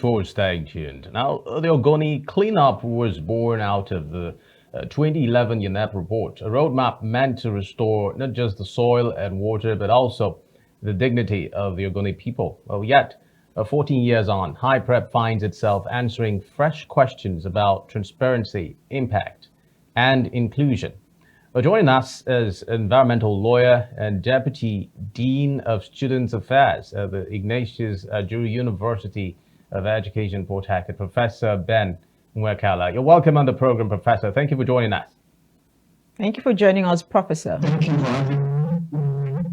for staying tuned. Now, the Ogoni Cleanup was born out of the 2011 UNEP report, a roadmap meant to restore not just the soil and water, but also the dignity of the Ogoni people. Well, yet, 14 years on, High Prep finds itself answering fresh questions about transparency, impact, and inclusion. Joining us is environmental lawyer and Deputy Dean of Students Affairs at the Ignatius Ajuru University of Education, Port Harcourt, Professor Ben Nwekeala. You're welcome on the program, Professor. Thank you for joining us. Thank you for joining us, Professor. Thank you for having me.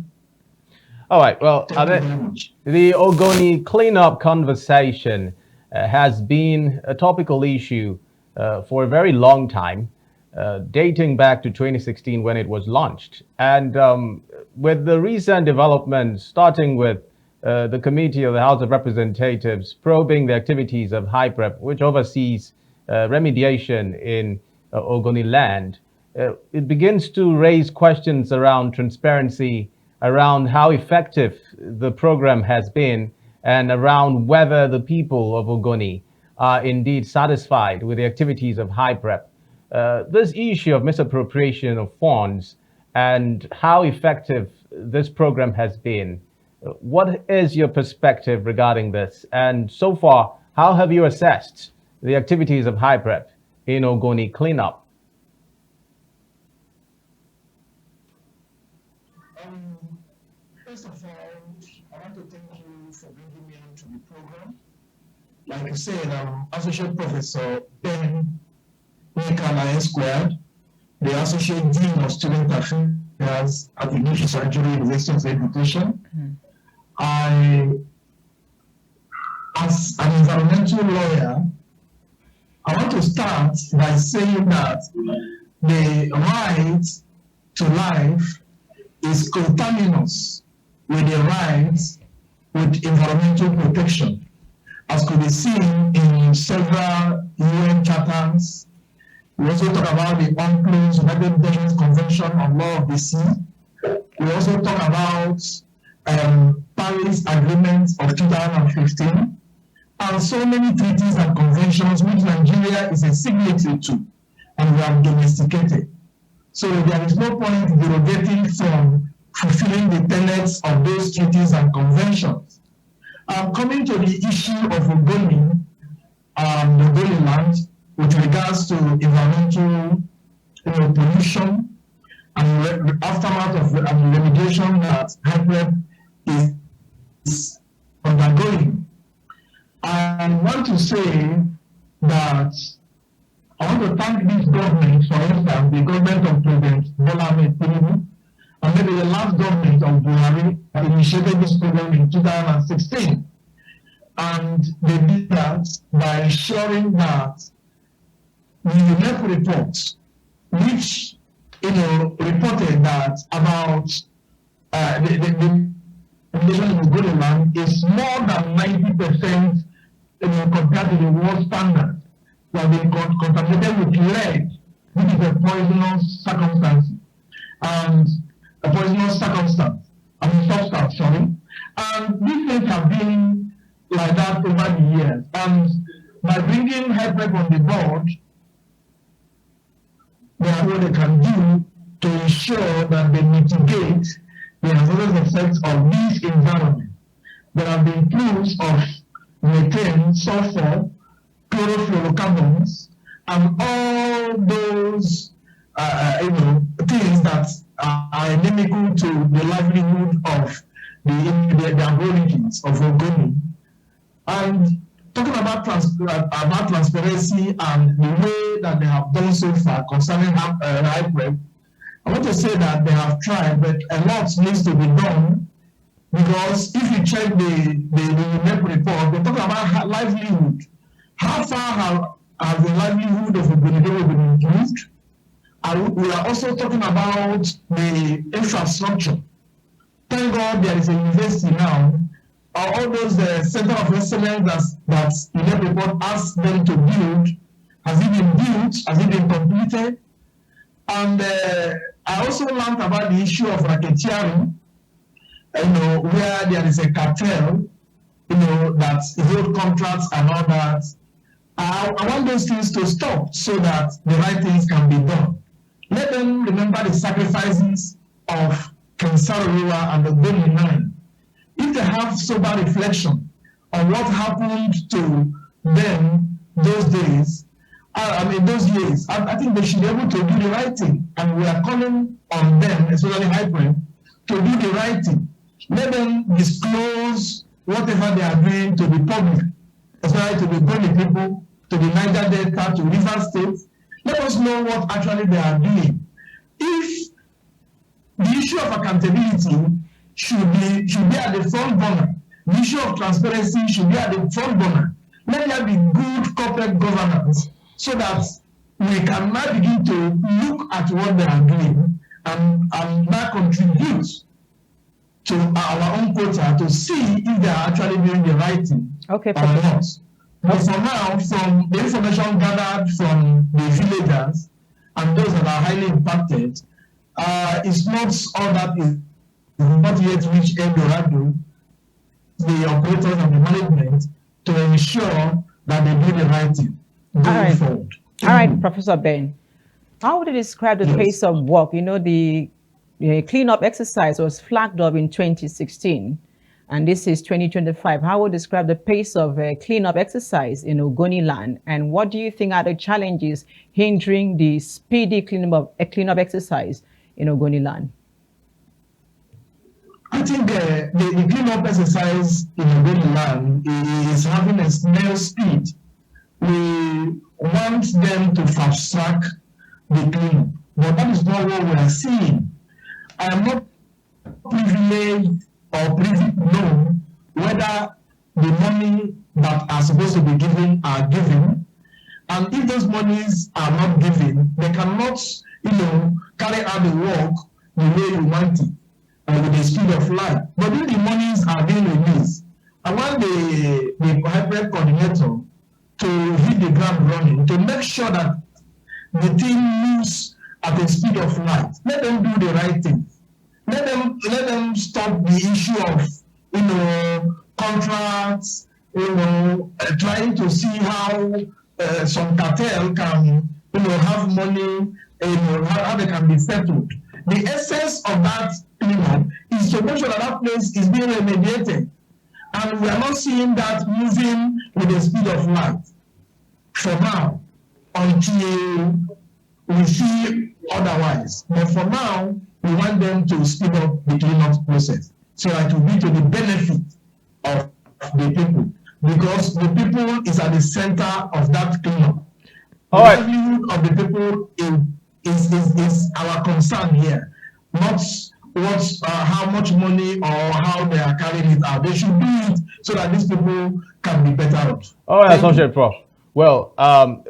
All right, well, Thank you very much. the Ogoni cleanup conversation has been a topical issue for a very long time. Dating back to 2016 when it was launched. And with the recent developments, starting with the Committee of the House of Representatives probing the activities of High Prep, which oversees remediation in Ogoniland, it begins to raise questions around transparency, around how effective the program has been, and around whether the people of Ogoni are indeed satisfied with the activities of High Prep. This issue of misappropriation of funds and how effective this program has been, what is your perspective regarding this? And so far, how have you assessed the activities of High Prep in Ogoni Cleanup? First of all, I want to thank you for bringing me onto the program. Like you said, I'm Associate Professor Ben Nwekeala Squared, the Associate Dean of Student Affairs at the Ignatius Ajuru University of Education. As an environmental lawyer, I want to start by saying that the right to life is coterminous with the rights with environmental protection, as could be seen in several UN charters. We also talk about the UNCLOS, United Nations Convention on Law of the Sea. We also talk about Paris Agreement of 2015, and so many treaties and conventions which Nigeria is a signatory to, and we have domesticated. So there is no point derogating from fulfilling the tenets of those treaties and conventions. Coming to the issue of Ogoni, the Ogoniland, with regards to environmental pollution and the aftermath of remediation that High Prep is undergoing. I want to say that I want to thank this government, for instance, the government of President Bola Ahmed Tinubu, and maybe the last government of Buhari that initiated this program in 2016. And they did that by ensuring that the UNEP report, which reported that about the population in Ogoniland is more than 90% compared to the world standard, who have been contaminated with lead, which is a poisonous circumstance, and a poisonous substance. And these things have been like that over the years. And by bringing High Prep on the board, that's what they can do to ensure that they mitigate the hazardous effects of this environment. There have been proofs of methane, sulfur, chlorofluorocarbons, and all those things that are inimical to the livelihood of the aborigines of Ogoni. And talking about transparency and the way that they have done so far concerning High Prep, I want to say that they have tried, but a lot needs to be done, because if you check the UNEP report, they talk about livelihood. How far has the livelihood of Ogoni been improved? And we are also talking about the infrastructure. Thank God there is a university now. All those center of excellence that UNEP report asked them to build, has it been built? Has it been completed? And I also learned about the issue of racketeering, where there is a cartel that hold contracts and all that. I want those things to stop so that the right things can be done. Let them remember the sacrifices of King Saruwa and the Ogoniland. If they have sober reflection on what happened to them those days, those years, I think they should be able to do the right thing. And we are calling on them, especially Hyper, to do the right thing. Let them disclose whatever they are doing to the public, especially to the Ogoni people, to the Niger Delta, to River State. Let us know what actually they are doing. If the issue of accountability should be at the front burner, the issue of transparency should be at the front burner. Let there be good corporate governance so that we can now begin to look at what they are doing and now contribute to our own quota to see if they are actually doing the right thing or not. But for now, from the information gathered from the villagers and those that are highly impacted, it's not all that is not yet reached El Dorado, the operators and the management, to ensure that they do the right thing going forward. All right, Professor Ben. How would you describe the pace of work? The cleanup exercise was flagged up in 2016, and this is 2025. How would you describe the pace of cleanup exercise in Ogoniland, and what do you think are the challenges hindering the speedy cleanup exercise in Ogoniland? I think the cleanup exercise in Ogoniland is having a snail speed. We want them to fast track the cleanup, but that is not what we are seeing. I am not privileged or privy to know whether the money that are supposed to be given are given, and if those monies are not given, they cannot, carry out the work the way you want it with the speed of light. But if the monies are being released, I want the hybrid coordinator to hit the ground running to make sure that the thing moves at the speed of light. Let them do the right thing. Let them stop the issue of contracts, trying to see how some cartel can have money, how they can be settled. The essence of that is to make sure that that place is being remediated. And we are not seeing that moving with the speed of light for now until we see otherwise. But for now, we want them to speed up the cleanup process so that it will be to the benefit of the people, because the people is at the center of that cleanup. The livelihood of the people is our concern here, not how much money or how they are carrying it out. They should do it so that these people can be better off. All right, Associate Prof. Well,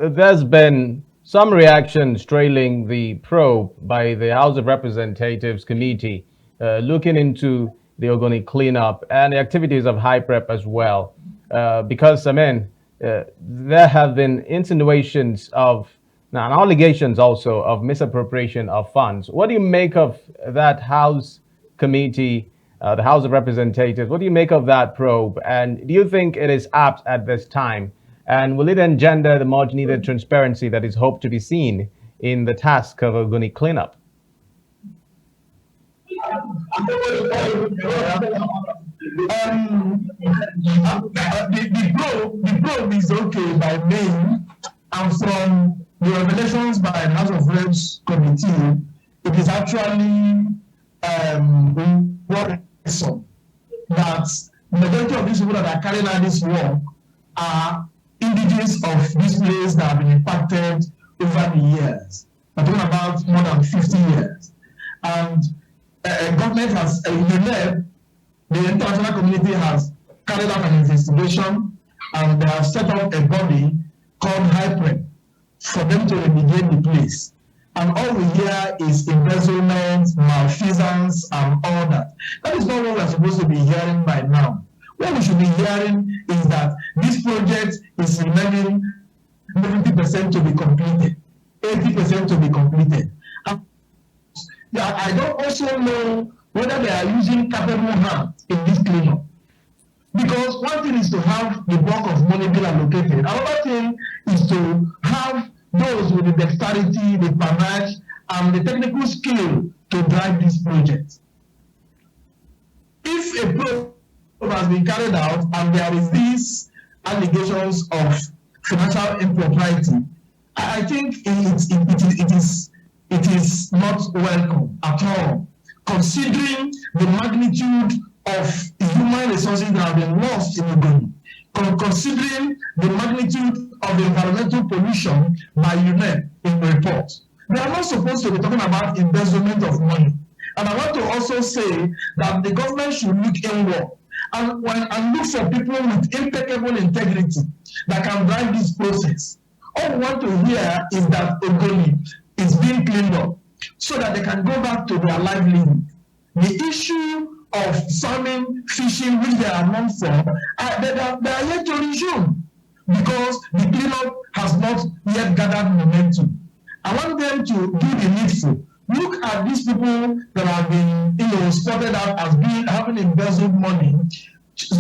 there's been some reactions trailing the probe by the House of Representatives Committee looking into the Ogoni cleanup and the activities of HYPREP as well. Because, there have been insinuations of, and allegations also of misappropriation of funds. What do you make of that House committee, the House of Representatives? What do you make of that probe? And do you think it is apt at this time? And will it engender the much needed transparency that is hoped to be seen in the task of Ogoni cleanup? The probe is okay by name, and from the revelations by the House of Reps committee, it is actually worrisome that the majority of these people that are carrying out this work are indigenous of these places that have been impacted over the years. I'm talking about more than 50 years. And government has, the international community has carried out an investigation, and they have set up a body called HYPREP for them to remediate the place. And all we hear is embezzlement, malfeasance, and all that. That is not what we're supposed to be hearing by now. What we should be hearing is that this project is remaining 70% to be completed, 80% to be completed. I don't also know whether they are using capable hands in this cleanup. Because one thing is to have the bulk of money being allocated. Another thing is to have those with the dexterity, the panache, and the technical skill to drive this project. If a probe has been carried out and there is these allegations of financial impropriety, I think it is not welcome at all, considering the magnitude of human resources that have been lost in Ogoni, considering the magnitude of the environmental pollution by UNEP in the report. They are not supposed to be talking about embezzlement of money. And I want to also say that the government should look inward and look for people with impeccable integrity that can drive this process. All we want to hear is that Ogoni is being cleaned up so that they can go back to their livelihood. The issue of farming, fishing, which they are known for, they are yet to resume because the cleanup has not yet gathered momentum. I want them to do the needful. Look at these people that have been, spotted out as having embezzled money.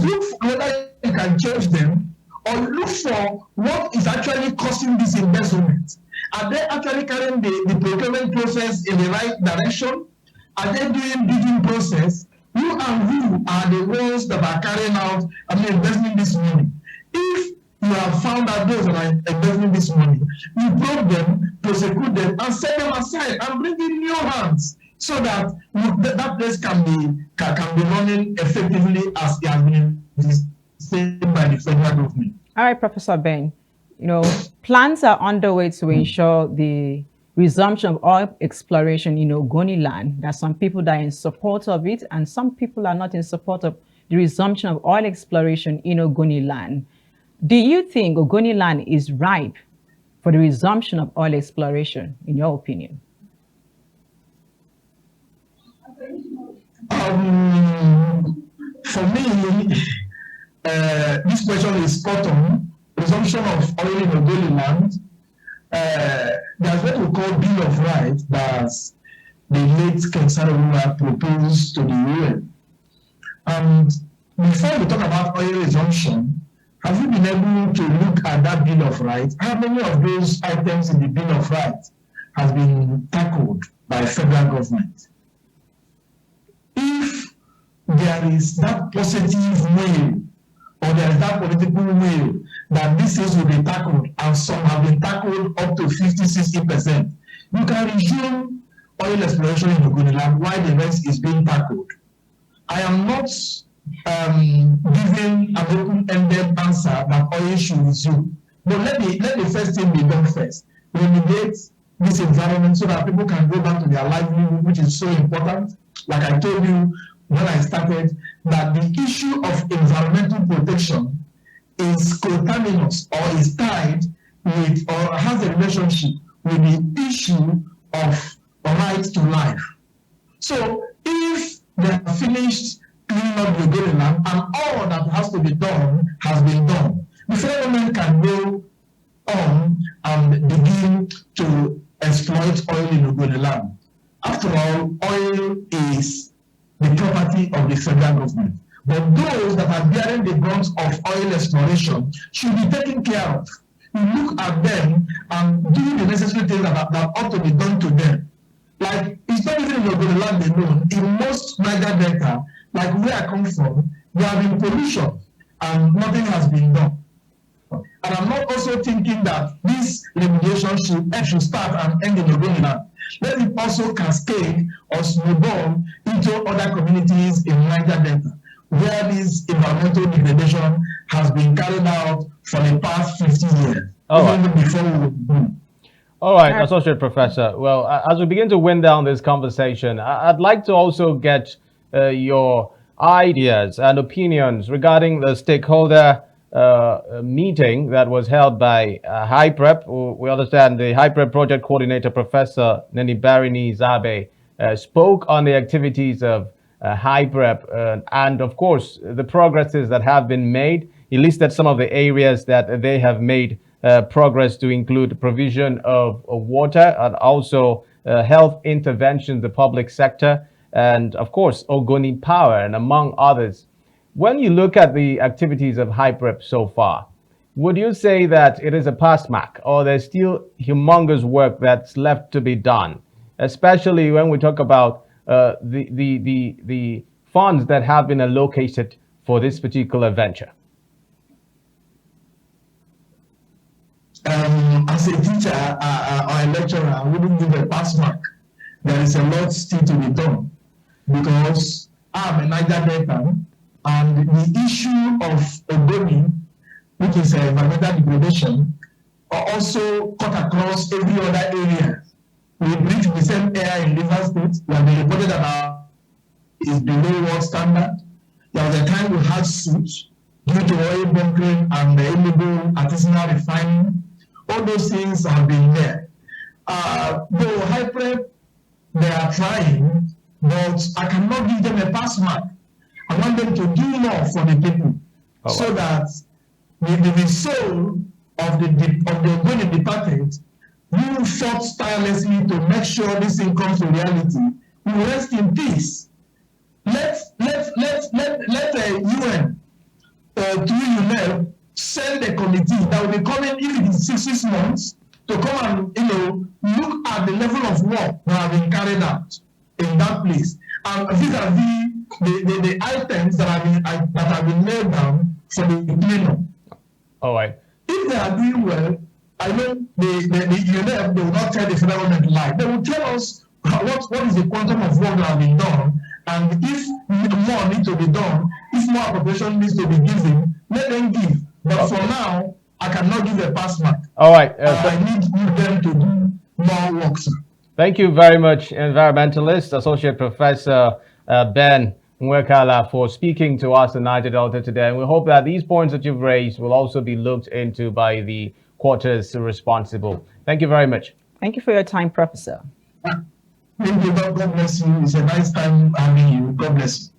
Look for whether you can change them, or look for what is actually causing this embezzlement. Are they actually carrying the procurement process in the right direction? Are they doing bidding process? Who and who are the ones that are carrying out investing this money? If you have found out those that are investing this money, you probe them, prosecute them, and set them aside and bring in new hands so that that place can be running effectively as it has been said by the federal government. All right, Professor Ben. Plans are underway to ensure the resumption of oil exploration in Ogoniland. There are some people that are in support of it, and some people are not in support of the resumption of oil exploration in Ogoniland. Do you think Ogoniland is ripe for the resumption of oil exploration, in your opinion? For me, this question is spot on. Resumption of oil in Ogoniland. There's what we call Bill of Rights that the late King Sarabula proposed to the UN. And before we talk about oil resumption, have you been able to look at that Bill of Rights? How many of those items in the Bill of Rights has been tackled by federal government? If there is that positive will, or there is that political will that these things will be tackled, and some have been tackled up to 50–60%, you can resume oil exploration in Ogoniland while the rest is being tackled. I am not giving an open-ended answer that oil should resume, but let the first thing be done first. Remediate this environment so that people can go back to their livelihood, which is so important. Like I told you when I started, that the issue of environmental protection is coterminous or is tied with or has a relationship with the issue of right to life. So if they have finished cleaning up the Ogoniland and all that has to be done has been done, the federal government can go on and begin to exploit oil in Ogoniland. After all, oil is the property of the federal government. But those that are bearing the brunt of oil exploration should be taken care of. You look at them and do the necessary things that ought to be done to them. Like, it's not even in Ogoniland alone. In most Niger Delta, like where I come from, there have been pollution and nothing has been done. And I'm not also thinking that this remediation should start and end in Ogoniland. Let it also cascade or snowball into other communities in Niger Delta, where this environmental degradation has been carried out for the past 50 years. All right, Associate Professor. Well, as we begin to wind down this conversation, I'd like to also get your ideas and opinions regarding the stakeholder meeting that was held by HYPREP. We understand the HYPREP project coordinator, Professor Nwekeala Zabe, spoke on the activities of HYPREP and, of course, the progresses that have been made. He listed some of the areas that they have made progress to include provision of water and also health intervention in the public sector and, of course, Ogoni Power, and among others. When you look at the activities of HYPREP so far, would you say that it is a pass mark, or there's still humongous work that's left to be done, especially when we talk about the funds that have been allocated for this particular venture? As a teacher or a lecturer, I wouldn't give a pass mark. There is a lot still to be done because I'm a Niger Delta, and the issue of Ogoni, which is environmental degradation, are also cut across every other area. We breathe the same air in River State. We have been reported that our is below world standard. There was a time we had soot due to oil bunkering and the illegal artisanal refining. All those things have been there. Though HYPREP, they are trying, but I cannot give them a pass mark. I want them to do more for the people, so that the soul of the Ogoni department, who fought tirelessly to make sure this thing comes to reality, will rest in peace. Let the UN through UNEP send a committee that will be coming in 6 months to come and look at the level of work that have been carried out in that place, and vis-a-vis the items that have been laid down for the cleanup. All right. If they are doing well, I know the UNEP, they will not tell the federal government lie. They will tell us what is the quantum of work that has been done, and if more needs to be done, if more appropriation needs to be given, let them give. But for now, I cannot give a pass mark. All right. I need them to do more work, sir. Thank you very much, environmentalist, Associate Professor Ben Nwekeala, for speaking to us in Niger Delta today. And we hope that these points that you've raised will also be looked into by the quarters responsible. Thank you very much. Thank you for your time, Professor. Thank you. God bless you. It's a nice time having you. God bless you.